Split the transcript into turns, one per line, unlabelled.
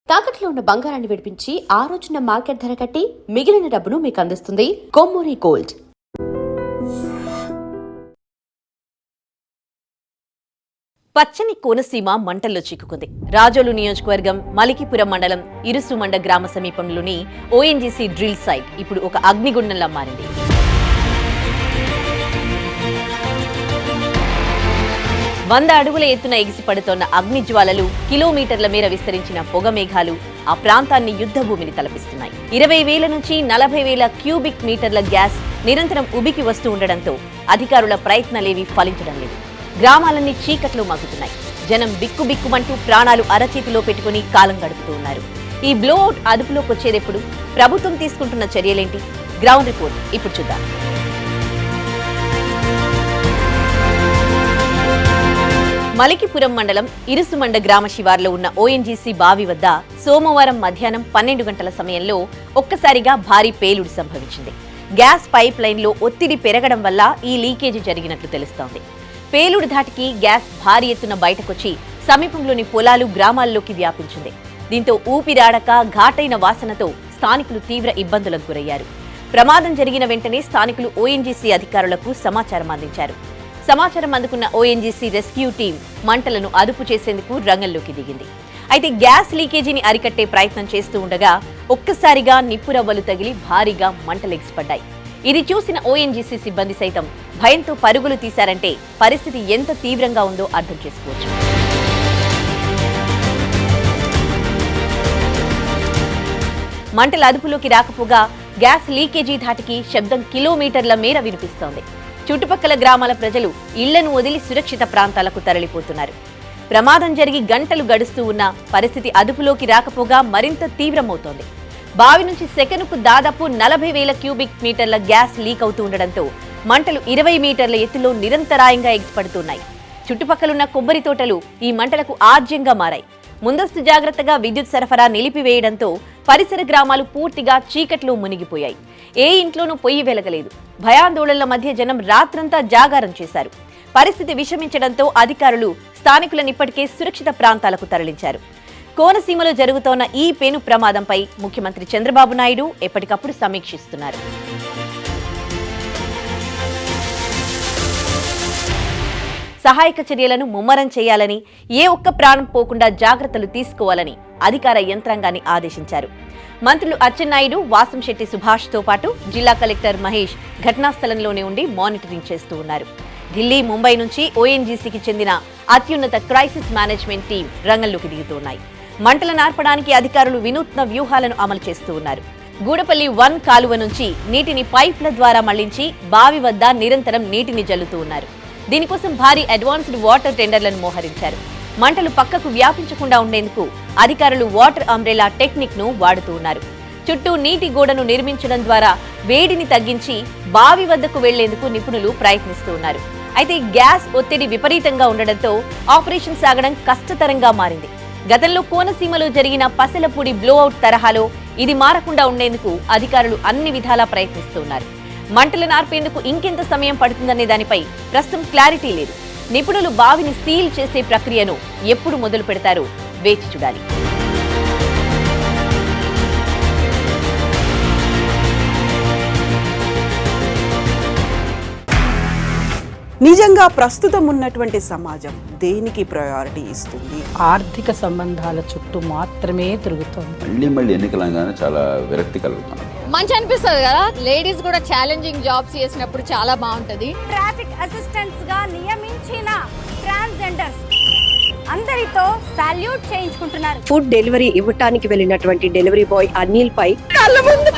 తాకట్లో ఉన్న బంగారాన్ని విడిపించి ఆ రోజున మార్కెట్ ధర కట్టి మిగిలిన డబ్బును మీకు అందిస్తుంది కొమ్మూరి గోల్డ్.
పచ్చని కోనసీమ మంటల్లో చిక్కుకుంది. రాజోలు నియోజకవర్గం మలికిపురం మండలం ఇరుసుమండ గ్రామ సమీపంలోని ఓఎన్జీసీ డ్రిల్ సైట్ ఇప్పుడు ఒక అగ్నిగుండంలా మారింది. 100 అడుగుల ఎత్తున ఎగిసిపడుతోన్న అగ్ని జ్వాలలు, కిలోమీటర్ల మేర విస్తరించిన పొగ మేఘాలు ఆ ప్రాంతాన్ని యుద్ధభూమిని తలపిస్తున్నాయి. 20,000 నుంచి 40,000 క్యూబిక్ మీటర్ల గ్యాస్ నిరంతరం ఉబికి వస్తూ ఉండడంతో అధికారుల ప్రయత్నాలేవీ ఫలించడం లేదు. గ్రామాలన్నీ చీకట్లో మగ్గుతున్నాయి. జనం బిక్కుబిక్కుమంటూ ప్రాణాలు అరచేతిలో పెట్టుకుని కాలం గడుపుతూ ఉన్నారు. ఈ బ్లోఅవుట్ అదుపులోకి వచ్చేదెప్పుడు? ప్రభుత్వం తీసుకుంటున్న చర్యలేంటి? గ్రౌండ్ రిపోర్ట్ ఇప్పుడు చూద్దాం. మలికిపురం మండలం ఇరుసుమండ గ్రామ శివార్లో ఉన్న ఓఎన్జీసీ బావి వద్ద సోమవారం మధ్యాహ్నం 12 గంటల సమయంలో ఒక్కసారిగా భారీ పేలుడు సంభవించింది. గ్యాస్ పైప్ లైన్లో ఒత్తిడి పెరగడం వల్ల ఈ లీకేజీ జరిగినట్లు తెలుస్తోంది. పేలుడు ధాటికి గ్యాస్ భారీ ఎత్తున బయటకొచ్చి సమీపంలోని పొలాలు, గ్రామాల్లోకి వ్యాపించింది. దీంతో ఊపిరాడక ఘాటైన వాసనతో స్థానికులు తీవ్ర ఇబ్బందులకు గురయ్యారు. ప్రమాదం జరిగిన వెంటనే స్థానికులు ఓఎన్జీసీ అధికారులకు సమాచారం అందించారు. సమాచారం అందుకున్న ఓఎన్జీసీ రెస్క్యూ టీం మంటలను అదుపు చేసేందుకు రంగంలోకి దిగింది. అయితే గ్యాస్ లీకేజీని అరికట్టే ప్రయత్నం చేస్తూ ఉండగా ఒక్కసారిగా నిప్పురవ్వలు తగిలి భారీగా మంటలెగిసిపడ్డాయి. ఇది చూసిన ఓఎన్జీసీ సిబ్బంది సైతం భయంతో పరుగులు తీశారంటే పరిస్థితి ఎంత తీవ్రంగా ఉందో అర్థం చేసుకోవచ్చు. మంటల అదుపులోకి రాకపోగా గ్యాస్ లీకేజీ ధాటికి శబ్దం కిలోమీటర్ల మేర వినిపిస్తోంది. చుట్టుపక్కల గ్రామాల ప్రజలు ఇళ్లను వదిలి సురక్షిత ప్రాంతాలకు తరలిపోతున్నారు. ప్రమాదం జరిగి గంటలు గడుస్తూ ఉన్న పరిస్థితి అదుపులోకి రాకపోగా మరింత తీవ్రమవుతోంది. బావి నుంచి సెకనుకు దాదాపు 40,000 క్యూబిక్ మీటర్ల గ్యాస్ లీక్ అవుతూ ఉండడంతో మంటలు 20 మీటర్ల ఎత్తులో నిరంతరాయంగా ఎగిసిపడుతున్నాయి. చుట్టుపక్కలున్న కొబ్బరి తోటలు ఈ మంటలకు ఆజ్యంగా మారాయి. ముందస్తు జాగ్రత్తగా విద్యుత్ సరఫరా నిలిపివేయడంతో పరిసర గ్రామాలు పూర్తిగా చీకట్లో మునిగిపోయాయి. ఏ ఇంట్లోనూ పొయ్యి వెలగలేదు. భయాందోళనల మధ్య జనం రాత్రంతా జాగారం చేశారు. పరిస్థితి విషమించడంతో అధికారులు స్థానికులను ఇప్పటికే సురక్షిత ప్రాంతాలకు తరలించారు. కోనసీమలో జరుగుతోన్న ఈ పేను ప్రమాదంపై ముఖ్యమంత్రి చంద్రబాబు నాయుడు ఎప్పటికప్పుడు సమీక్షిస్తున్నారు. సహాయక చర్యలను ముమ్మరం చేయాలని, ఏ ఒక్క ప్రాణం పోకుండా జాగ్రత్తలు తీసుకోవాలని అధికార యంత్రాంగాన్ని ఆదేశించారు. మంత్రులు అచ్చెన్నాయుడు, వాసంశెట్టి సుభాష్తో పాటు జిల్లా కలెక్టర్ మహేష్ ఘటనా స్థలంలోనే ఉండి మానిటరింగ్ చేస్తూ ఉన్నారు. ఢిల్లీ, ముంబై నుంచి ఓఎన్జీసీకి చెందిన అత్యున్నత క్రైసిస్ మేనేజ్మెంట్ టీం రంగంలోకి దిగుతున్నాయి. మంటలను ఆర్పడానికి అధికారులు వినూత్న వ్యూహాలను అమలు చేస్తూ ఉన్నారు. గూడపల్లి 1 కాలువ నుంచి నీటిని పైప్ల ద్వారా మళ్లించి బావి వద్ద నిరంతరం నీటిని జల్లుతూ ఉన్నారు. దీనికోసం భారీ అడ్వాన్స్డ్ వాటర్ టెండర్లను మోహరించారు. మంటలు పక్కకు వ్యాపించకుండా ఉండేందుకు అధికారులు వాటర్ అంబ్రెలా టెక్నిక్ ను వాడుతూ ఉన్నారు. చుట్టూ నీటి గోడను నిర్మించడం ద్వారా వేడిని తగ్గించి బావి వద్దకు వెళ్లేందుకు నిపుణులు ప్రయత్నిస్తూ ఉన్నారు. అయితే గ్యాస్ ఒత్తిడి విపరీతంగా ఉండడంతో ఆపరేషన్ సాగడం కష్టతరంగా మారింది. గతంలో కోనసీమలో జరిగిన పసలపూడి బ్లోఅవుట్ తరహాలో ఇది మారకుండా ఉండేందుకు అధికారులు అన్ని విధాలా ప్రయత్నిస్తూ ఉన్నారు. మంటలను ఆర్పేందుకు ఇంకెంత సమయం పడుతుందనే దానిపై ప్రస్తుతం క్లారిటీ లేదు. నిపుణులు బావిని సీల్ చేసే ప్రక్రియను ఎప్పుడు మొదలు పెడతారో వేచి చూడాలి.
నిజంగా ప్రస్తుతం ఉన్నటువంటి సమాజం దేనికి ప్రయారిటీ ఇస్తుంది?
ఆర్థిక సంబంధాల చుట్టూ మాత్రమే తిరుగుతోంది.
మళ్ళీ ఎన్నికలంగానే చాలా విరక్తి కలుగుతున్నాం.
మంచి అనిపిస్తుంది కదా, లేడీస్ కూడా ఛాలెంజింగ్ జాబ్స్ చేసినప్పుడు చాలా బాగుంటది.
ట్రాఫిక్ అసిస్టెంట్స్ గా నియమించిన ట్రాన్స్జెండర్స్ అందరితో సాల్యూట్ చేయించుకుంటున్నారు.
ఫుడ్ డెలివరీ ఇవ్వటానికి వెళ్ళినటువంటి డెలివరీ బాయ్ అనిల్ పై కళ్ళ ముందు